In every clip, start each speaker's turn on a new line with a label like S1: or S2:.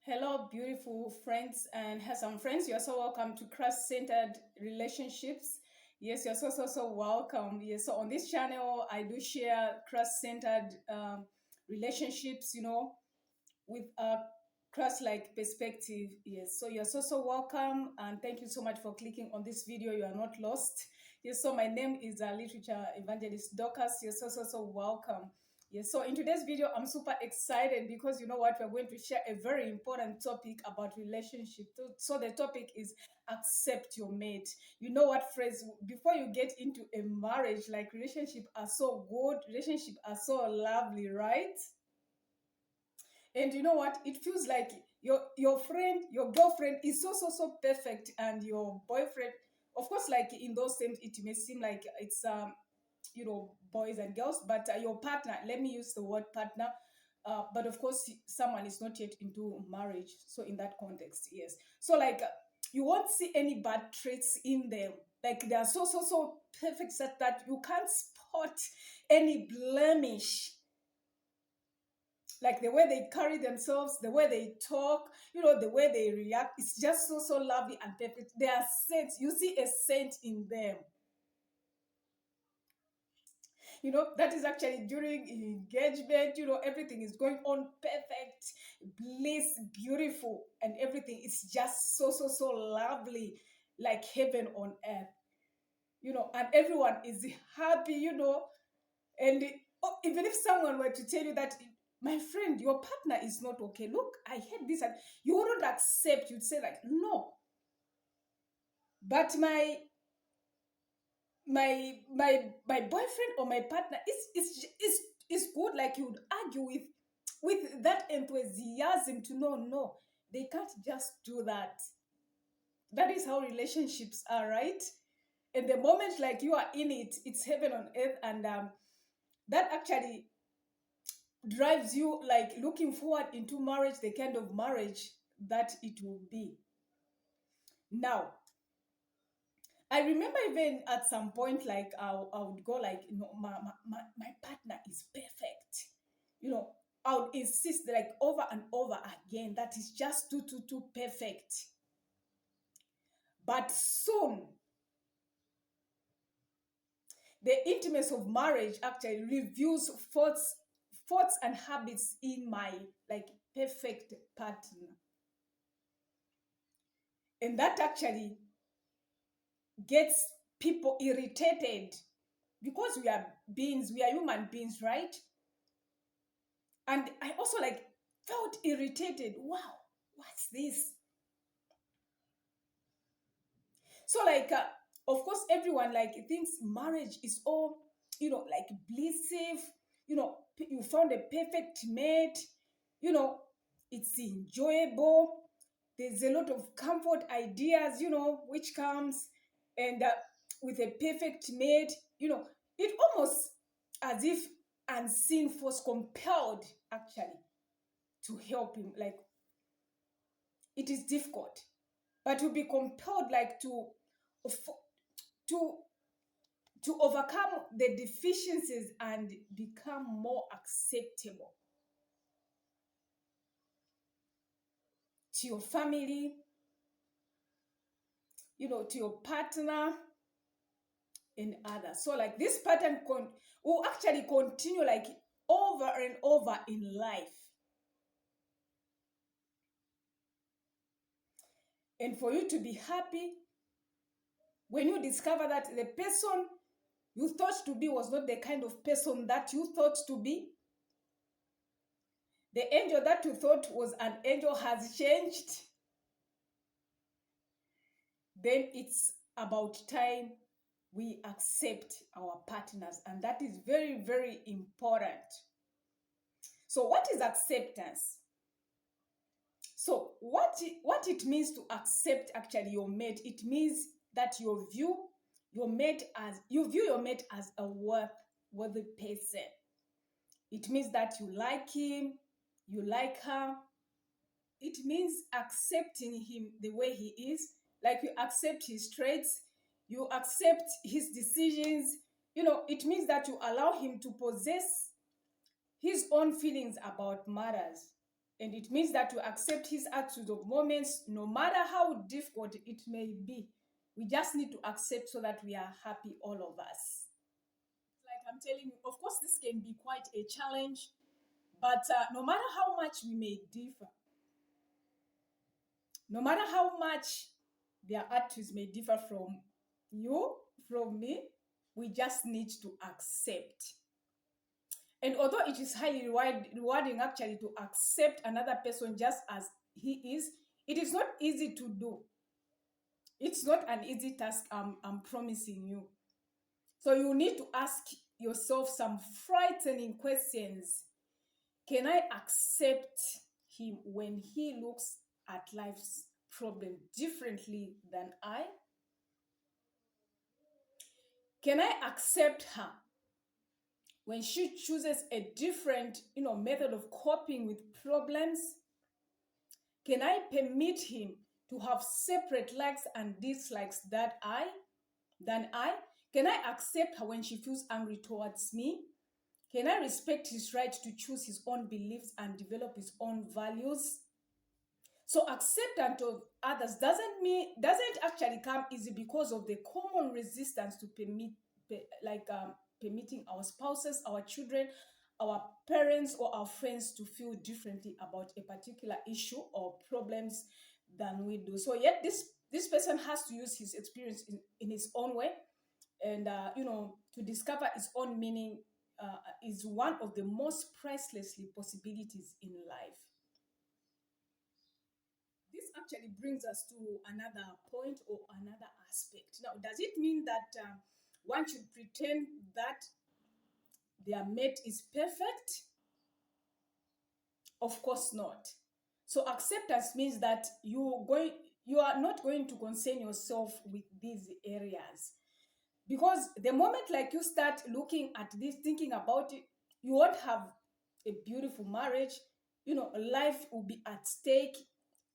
S1: Hello, beautiful friends and some friends. You're so welcome to Christ-centered relationships. Yes, you're so welcome. Yes, so on this channel, I do share Christ-centered relationships. With a Christ-like perspective. Yes, so you're so welcome, and thank you so much for clicking on this video. You are not lost. Yes, so my name is Literature Evangelist Dorcas. You're so welcome. Yes, so in today's video, I'm super excited because you know what, we're going to share a very important topic about relationship. So the topic is accept your mate. You know what, friends, before you get into a marriage, like relationship are so good, relationship are so lovely, right? And you know what? It feels like your friend, your girlfriend is so perfect, and your boyfriend, of course, like in those terms, it may seem like it's boys and girls, but your partner. Let me use the word partner. But of course, someone is not yet into marriage. So in that context, yes. So like you won't see any bad traits in them. Like they are so perfect such that you can't spot any blemish, like the way they carry themselves, the way they talk, the way they react. It's just so lovely and perfect. They are saints. You see a saint in them. That is actually during engagement. Everything is going on perfect, bliss, beautiful, and everything is just so lovely, like heaven on earth. And everyone is happy. And even if someone were to tell you that, my friend, your partner is not okay, look, I hate this, and you wouldn't accept. You'd say like, no, but my boyfriend or my partner is good. Like you would argue with that enthusiasm to know, no, they can't just do that. That is how relationships are, right? And the moment like you are in it, it's heaven on earth. And that actually drives you like looking forward into marriage, the kind of marriage that it will be. Now, I remember even at some point, like I would go like, my partner is perfect. I would insist like over and over again that is just too perfect. But soon, the intimacy of marriage actually reveals thoughts and habits in my like perfect partner. And that actually gets people irritated because we are human beings, right? And I also like felt irritated. Wow, what's this? So like of course everyone like thinks marriage is all like blissful. You found a perfect mate. you know it's enjoyable. There's a lot of comfort ideas which comes, and with a perfect mate, it almost as if unseen force compelled actually to help him. Like it is difficult, but to be compelled like to to overcome the deficiencies and become more acceptable to your family, to your partner and others. So like this pattern will actually continue like over and over in life. And for you to be happy, when you discover that the person you thought to be was not the kind of person that you thought to be, the angel that you thought was an angel has changed, then it's about time we accept our partners. And that is very important. So what is acceptance? So what it means to accept actually your mate, it means that you view your mate as a worthy person. It means that you like him, you like her. It means accepting him the way he is. Like you accept his traits, you accept his decisions. It means that you allow him to possess his own feelings about matters. And it means that to accept his attitude of moments, no matter how difficult it may be, we just need to accept so that we are happy, all of us. Like I'm telling you, of course, this can be quite a challenge, but no matter how much we may differ, no matter how much their attitudes may differ from you, from me, we just need to accept. And although it is highly rewarding actually to accept another person just as he is, it is not easy to do. It's not an easy task, I'm promising you. So you need to ask yourself some frightening questions. Can I accept him when he looks at life's problem differently than I? Can I accept her when she chooses a different, method of coping with problems? Can I permit him to have separate likes and dislikes than I? Can I accept her when she feels angry towards me? Can I respect his right to choose his own beliefs and develop his own values? So acceptance of others doesn't actually come easy because of the common resistance to permitting our spouses, our children, our parents, or our friends to feel differently about a particular issue or problems than we do. So yet this person has to use his experience in his own way, and to discover his own meaning is one of the most pricelessly possibilities in life. This actually brings us to another point or another aspect. Now, does it mean that one should pretend that their mate is perfect? Of course not. So acceptance means that you are not going to concern yourself with these areas. Because the moment like you start looking at this, thinking about it, you won't have a beautiful marriage. Life will be at stake.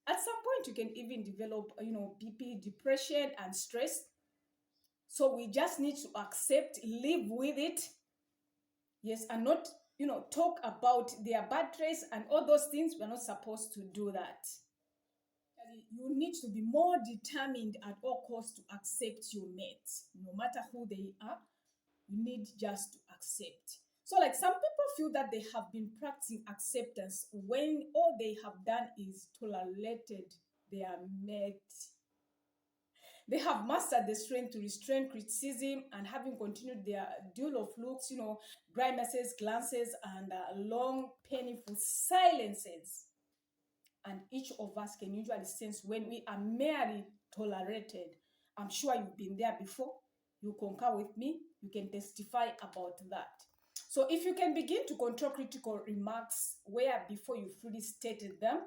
S1: At some point, you can even develop, BP, depression, and stress. So we just need to accept, live with it, yes, and not, talk about their bad traits and all those things. We're not supposed to do that. You need to be more determined at all costs to accept your mates, no matter who they are. You need just to accept. So, like some people feel that they have been practicing acceptance when all they have done is tolerated their mate. They have mastered the strength to restrain criticism and having continued their duel of looks, grimaces, glances, and long, painful silences. And each of us can usually sense when we are merely tolerated. I'm sure you've been there before. You concur with me. You can testify about that. So if you can begin to control critical remarks where before you fully stated them,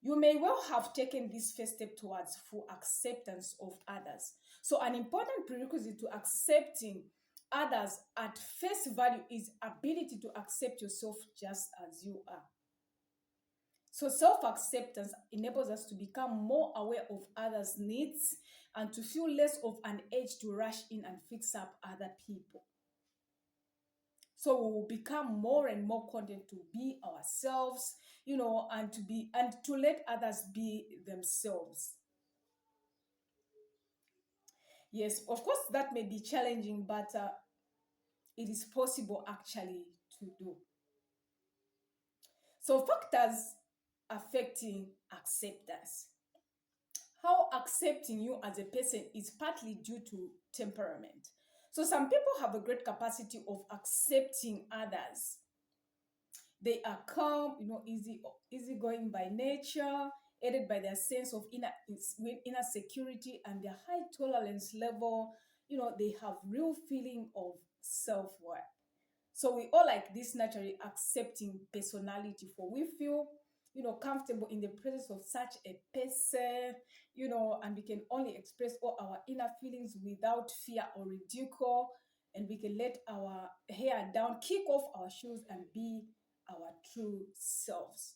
S1: you may well have taken this first step towards full acceptance of others. So an important prerequisite to accepting others at face value is ability to accept yourself just as you are. So self-acceptance enables us to become more aware of others' needs and to feel less of an urge to rush in and fix up other people. So we will become more and more content to be ourselves, and to let others be themselves. Yes, of course, that may be challenging, but it is possible actually to do. So factors affecting acceptance. How accepting you as a person is partly due to temperament. So some people have a great capacity of accepting others. They are calm, easygoing by nature, aided by their sense of inner security and their high tolerance level. They have real feeling of self-worth. So we all like this naturally accepting personality, for we feel, comfortable in the presence of such a person, and we can only express all our inner feelings without fear or ridicule, and we can let our hair down, kick off our shoes, and be our true selves.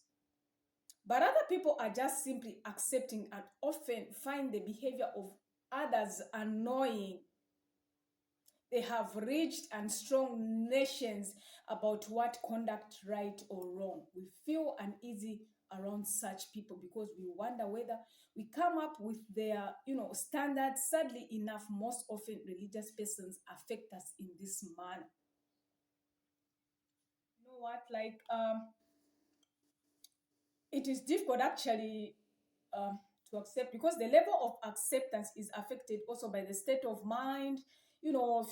S1: But other people are just simply accepting and often find the behavior of others annoying. They have rigid and strong notions about what conduct right or wrong. We feel uneasy around such people, because we wonder whether we come up with their, standards. Sadly enough, most often religious persons affect us in this manner. You know what? Like, it is difficult actually, um, to accept, because the level of acceptance is affected also by the state of mind.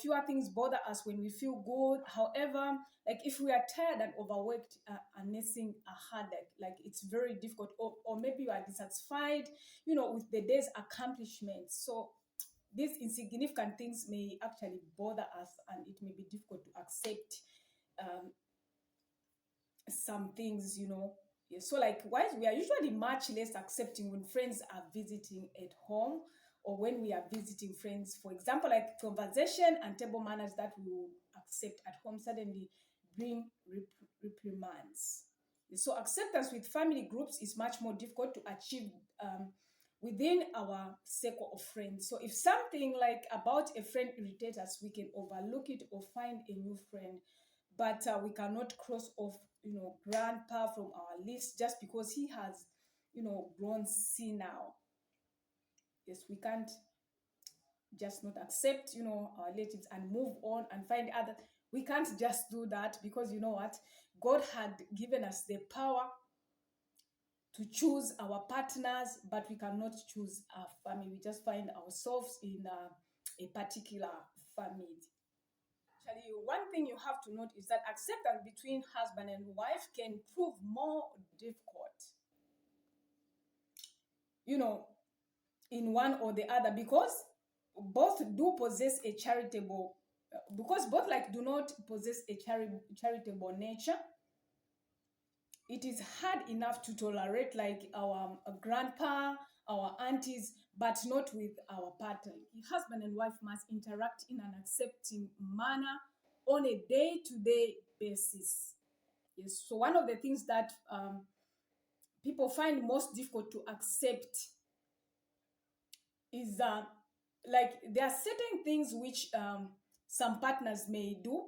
S1: Fewer things bother us when we feel good. However, like if we are tired and overworked, and nursing a headache, like it's very difficult. Or maybe you are dissatisfied, with the day's accomplishments. So these insignificant things may actually bother us, and it may be difficult to accept um, some things. Yeah, so like, why we are usually much less accepting when friends are visiting at home, or when we are visiting friends. For example, like conversation and table manners that we will accept at home suddenly bring reprimands. So acceptance with family groups is much more difficult to achieve, within our circle of friends. So if something like about a friend irritates us, we can overlook it or find a new friend. But we cannot cross off, grandpa from our list just because he has, grown senile. Yes, we can't just not accept, our relatives and move on and find other. We can't just do that, because you know what? God had given us the power to choose our partners, but we cannot choose our family. We just find ourselves in a particular family. Actually, one thing you have to note is that acceptance between husband and wife can prove more difficult, you know, in one or the other, because both do possess a charitable, because both like do not possess a charitable nature. It is hard enough to tolerate like our grandpa, our aunties, but not with our partner. Husband and wife must interact in an accepting manner on a day-to-day basis. Yes. So one of the things that people find most difficult to accept is like there are certain things which some partners may do,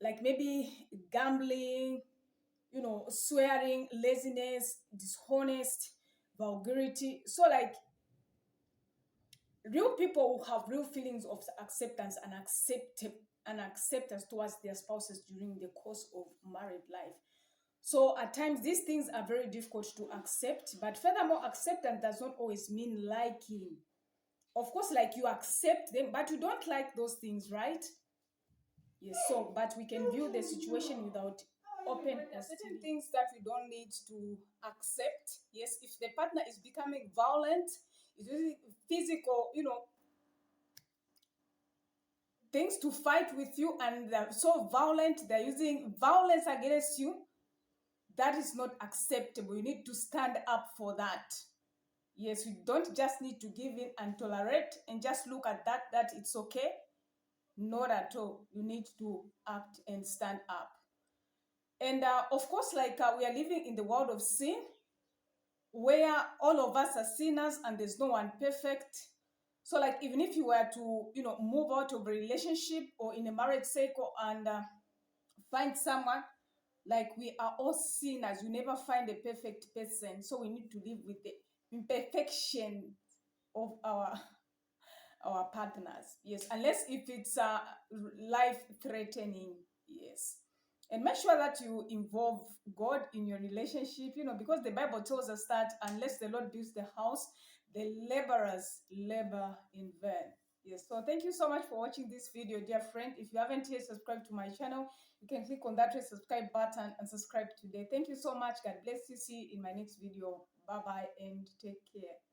S1: like maybe gambling, swearing, laziness, dishonest, vulgarity. So like real people who have real feelings of acceptance and acceptance towards their spouses during the course of married life. So at times these things are very difficult to accept, but furthermore, acceptance does not always mean liking. Of course, like you accept them, but you don't like those things, right? Yes, so but we can view the situation without open. There are certain things that we don't need to accept. Yes, if the partner is becoming violent, is using physical, things to fight with you, and they're so violent, they're using violence against you, that is not acceptable. You need to stand up for that. Yes, you don't just need to give in and tolerate and just look at that it's okay. Not at all. You need to act and stand up. And of course, like we are living in the world of sin, where all of us are sinners and there's no one perfect. So like even if you were to, move out of a relationship or in a marriage cycle and find someone, like we are all sinners. You never find a perfect person. So we need to live with the imperfection of our partners. Yes, unless if it's life threatening. Yes. And make sure that you involve God in your relationship, because the Bible tells us that unless the Lord builds the house, the laborers labor in vain. Yes, so thank you so much for watching this video, dear friend. If you haven't yet subscribed to my channel, you can click on that red subscribe button and subscribe today. Thank you so much. God bless you. See you in my next video. Bye bye and take care.